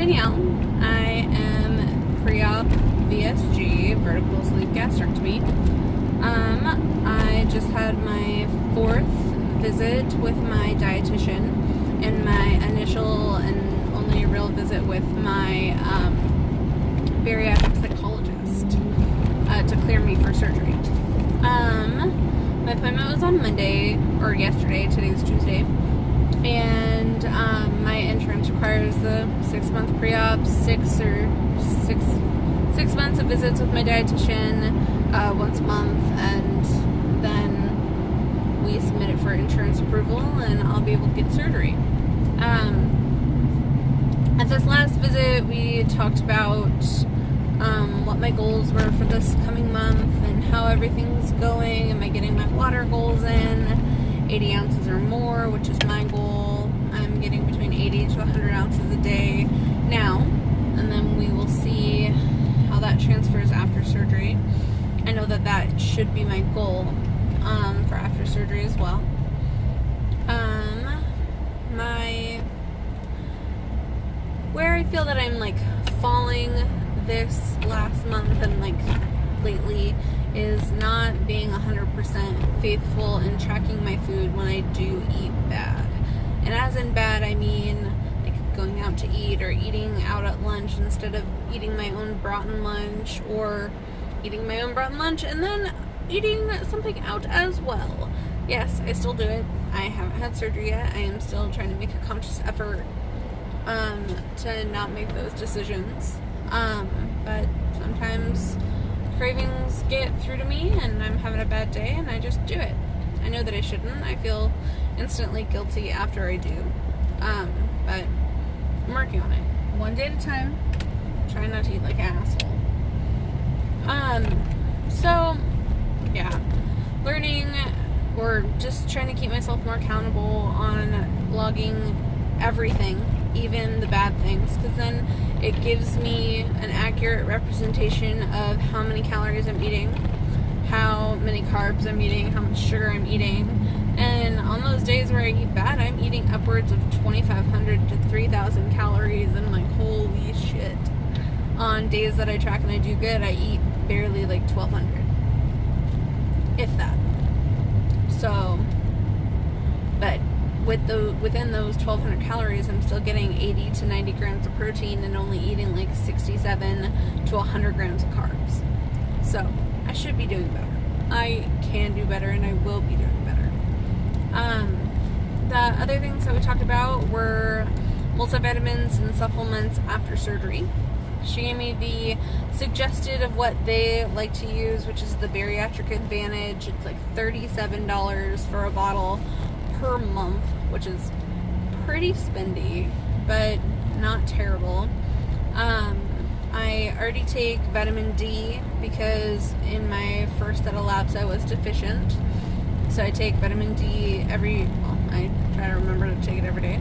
Danielle. I am pre-op VSG, vertical sleeve gastrectomy. I just had my 4th visit with my dietitian and my initial and only real visit with my bariatric psychologist to clear me for surgery. My appointment was on Monday, or yesterday, today's Tuesday, and my insurance requires the 6-month pre-op, 6 months of visits with my dietitian once a month, and then we submit it for insurance approval, and I'll be able to get surgery. At this last visit, we talked about what my goals were for this coming month and how everything's going. Am I getting my water goals in? 80 ounces or more, which is my goal. I'm getting between 80 to 100 ounces a day now, and then we will see how that transfers after surgery. I know that should be my goal for after surgery as well. Where I feel that I'm falling this last month and lately is not being 100% faithful in tracking my food when I do eat bad. And as in bad, I mean going out to eat or eating out at lunch instead of eating my own broughton lunch, or eating my own broughton lunch and then eating something out as well. Yes, I still do it. I haven't had surgery yet. I am still trying to make a conscious effort to not make those decisions. But sometimes cravings get through to me and I'm having a bad day and I just do it. I know that I shouldn't. I feel instantly guilty after I do. But I'm working on it. One day at a time. Trying not to eat like an asshole. So, yeah. Learning, or just trying to keep myself more accountable on logging everything, even the bad things, because then it gives me an accurate representation of how many calories I'm eating, how many carbs I'm eating, how much sugar I'm eating. And on those days where I eat bad, I'm eating upwards of 2,500 to 3,000 calories, and I'm like, holy shit. On days that I track and I do good, I eat barely 1,200, if that. So, but within those 1,200 calories, I'm still getting 80 to 90 grams of protein and only eating 67 to 100 grams of carbs. So, I should be doing better. I can do better, and I will be doing better. The other things that we talked about were multivitamins and supplements after surgery. She gave me the suggested of what they like to use, which is the Bariatric Advantage. It's $37 for a bottle per month, which is pretty spendy, but not terrible. I already take vitamin D because in my first set of labs I was deficient. So I take vitamin D I try to remember to take it every day.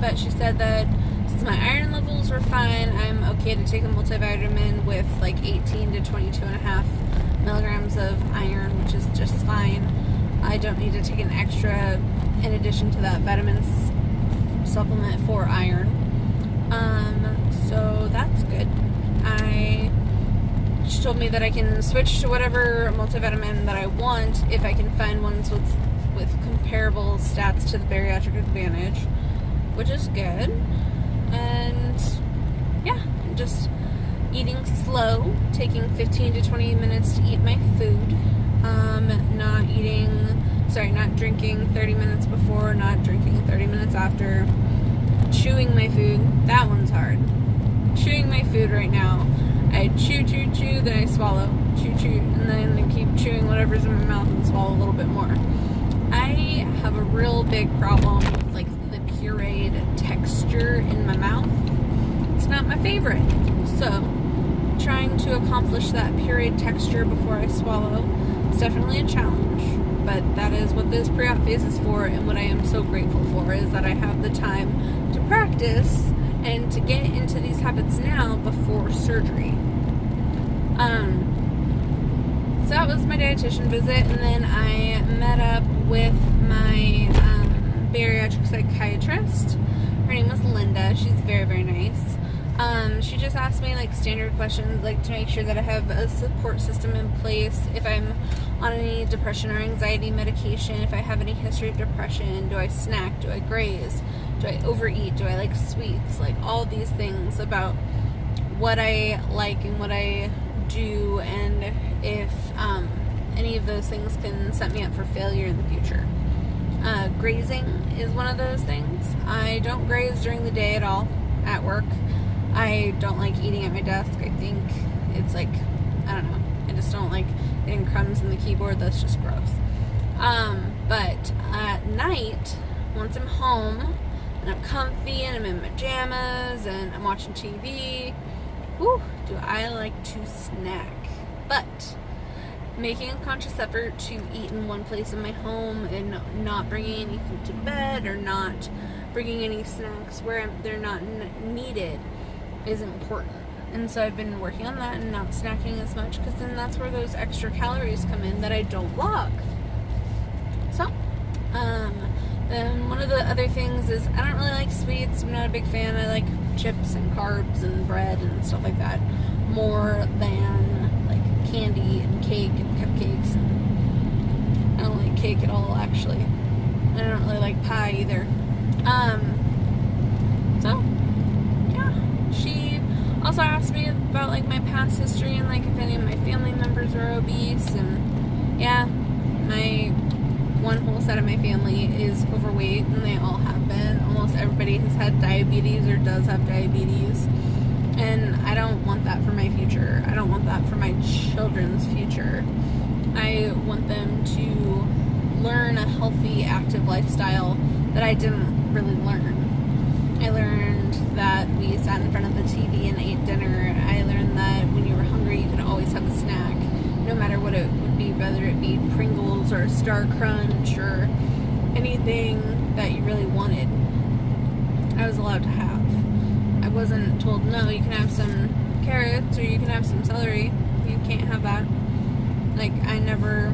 But she said that since my iron levels were fine, I'm okay to take a multivitamin with 18 to 22.5 milligrams of iron, which is just fine. I don't need to take an extra in addition to that vitamin supplement for iron. So that's good. She told me that I can switch to whatever multivitamin that I want if I can find ones with comparable stats to the Bariatric Advantage, which is good. And yeah, just eating slow, taking 15 to 20 minutes to eat my food. Not drinking 30 minutes before, not drinking 30 minutes after. Chewing my food, that one's hard. Chewing my food right now. I chew, then I swallow. Chew, and then I keep chewing whatever's in my mouth and swallow a little bit more. I have a real big problem with the pureed texture in my mouth. It's not my favorite. So, trying to accomplish that pureed texture before I swallow is definitely a challenge. But that is what this pre-op phase is for, and what I am so grateful for is that I have the time to practice and to get into these habits now before surgery. So that was my dietitian visit, and then I met up with my bariatric psychiatrist. Her name was Linda. She's very, very nice. She just asked me like standard questions, like to make sure that I have a support system in place if I'm on any depression or anxiety medication, if I have any history of depression, do I snack, do I graze, do I overeat, do I like sweets, like all these things about what I like and what I do, and if any of those things can set me up for failure in the future. Grazing is one of those things. I don't graze during the day at all at work. I don't like eating at my desk. I think it's like, I don't know, I just don't like getting crumbs in the keyboard. That's just gross. But at night, once I'm home and I'm comfy and I'm in my pajamas and I'm watching TV, whew, do I like to snack. But making a conscious effort to eat in one place in my home and not bringing any food to bed or not bringing any snacks where they're not needed is important. And so I've been working on that and not snacking as much, because then that's where those extra calories come in that I don't log. So, then one of the other things is I don't really like sweets. I'm not a big fan. I like chips and carbs and bread and stuff like that more than like candy and cake and cupcakes. And I don't like cake at all, actually. I don't really like pie either. So, yeah. She also asked me about like my past history and like if any of my family members are obese, and yeah, my one whole set of my family is overweight and they all have been. Almost everybody has had diabetes or does have diabetes, and I don't want that for my future. I don't want that for my children's future. I want them to learn a healthy, active lifestyle that I didn't really learn. I learned that we sat in front of the TV and ate dinner. I learned that when you were hungry, you could always have a snack, no matter what it would be, whether it be Pringles or Star Crunch or anything that you really wanted. I was allowed to have. I wasn't told, no, you can have some carrots or you can have some celery. You can't have that. Like, I never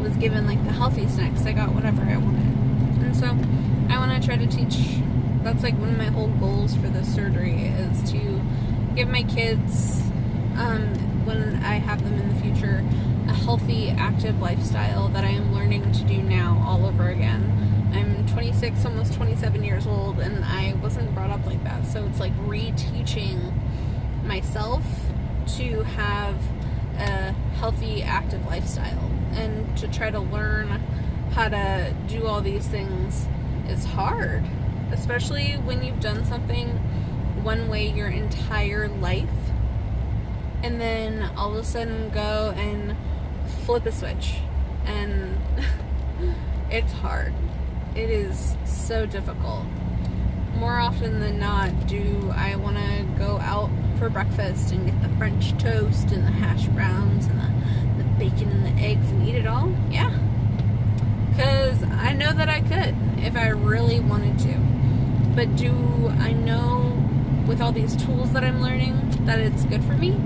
was given like the healthy snacks. I got whatever I wanted. And so I want to try to teach. That's like one of my whole goals for this surgery, is to give my kids, when I have them in the future, a healthy, active lifestyle that I am learning to do now all over again. I'm 26, almost 27 years old, and I wasn't brought up like that. So it's like reteaching myself to have a healthy, active lifestyle, and to try to learn how to do all these things is hard, especially when you've done something one way your entire life, and then all of a sudden go and flip a switch, and it's hard. It is so difficult. More often than not, do I want to go out for breakfast and get the French toast and the hash browns and the bacon and the eggs and eat it all? Yeah. Because I know that I could if I really wanted to. But do I know with all these tools that I'm learning that it's good for me?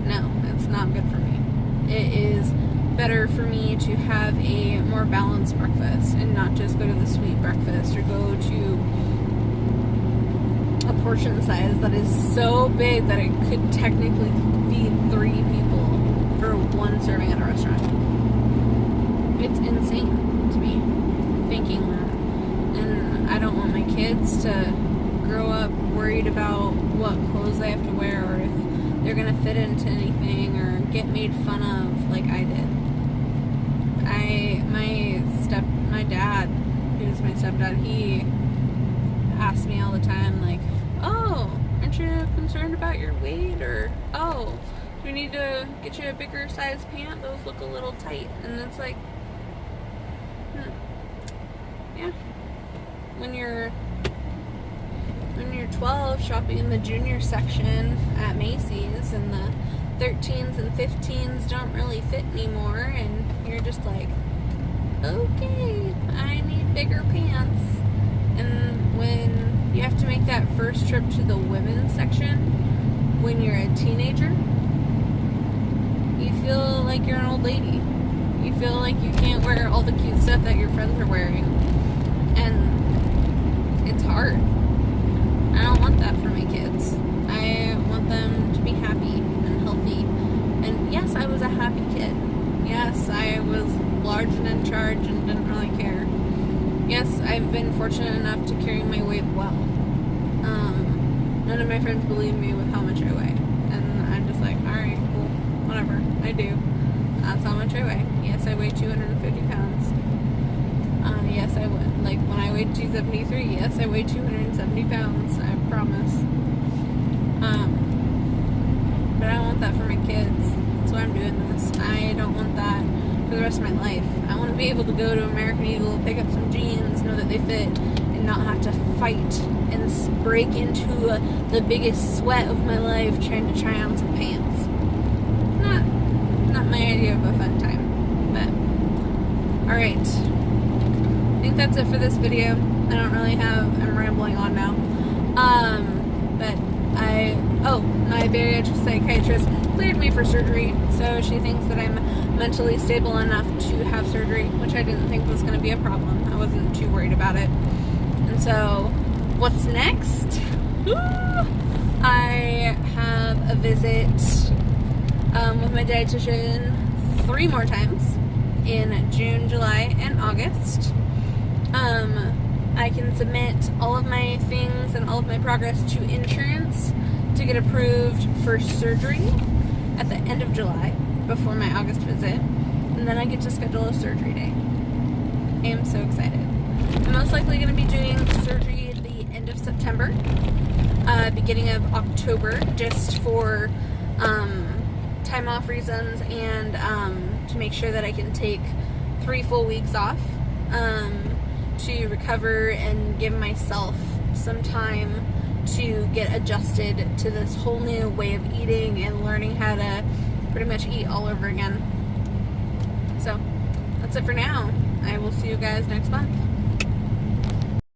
No, it's not good for me. It is better for me to have a more balanced breakfast and not just go to the sweet breakfast or go to a portion size that is so big that it could technically feed 3 people for one serving at a restaurant. It's insane to me thinking that. And I don't want my kids to grow up worried about what clothes they have to wear or if they're going to fit into anything or get made fun of like I did. My dad, who's my stepdad, he asks me all the time, like, oh, aren't you concerned about your weight? Or, oh, do we need to get you a bigger size pant? Those look a little tight. And it's like, yeah. When you're 12 shopping in the junior section at Macy's and the 13s and 15s don't really fit anymore, and you're just like, okay, I need bigger pants. And when you have to make that first trip to the women's section when you're a teenager, you feel like you're an old lady. You feel like you can't wear all the cute stuff that your friends are wearing. And it's hard. I don't want that for my kids. I want them to be happy and healthy. And yes, I was a happy kid. Yes, I was large and in charge and didn't really care. Yes, I've been fortunate enough to carry my weight well. None of my friends believe me with how much I weigh. And I'm just like, alright, cool, whatever, I do. That's how much I weigh. Yes, I weigh 250 pounds. Yes, I would. Like, when I weighed 273, yes, I weigh 270 pounds, I promise. But I don't want that for my kids. That's why I'm doing this. I don't want that for the rest of my life. I want to be able to go to American Eagle, pick up some jeans, know that they fit, and not have to fight and break into the biggest sweat of my life trying to try on some pants. Not my idea of a fun time. But, alright. I think that's it for this video. I don't really have, I'm rambling on now. But my bariatric psychiatrist cleared me for surgery, so she thinks that I'm mentally stable enough to have surgery, which I didn't think was going to be a problem. I wasn't too worried about it. And so, what's next? I have a visit with my dietitian 3 more times in June, July, and August. I can submit all of my things and all of my progress to insurance to get approved for surgery at the end of July before my August visit, and then I get to schedule a surgery day. I am so excited. I'm most likely going to be doing surgery at the end of September, beginning of October, just for time off reasons and to make sure that I can take 3 full weeks off to recover and give myself some time to get adjusted to this whole new way of eating and learning how to pretty much eat all over again. So, that's it for now. I will see you guys next month.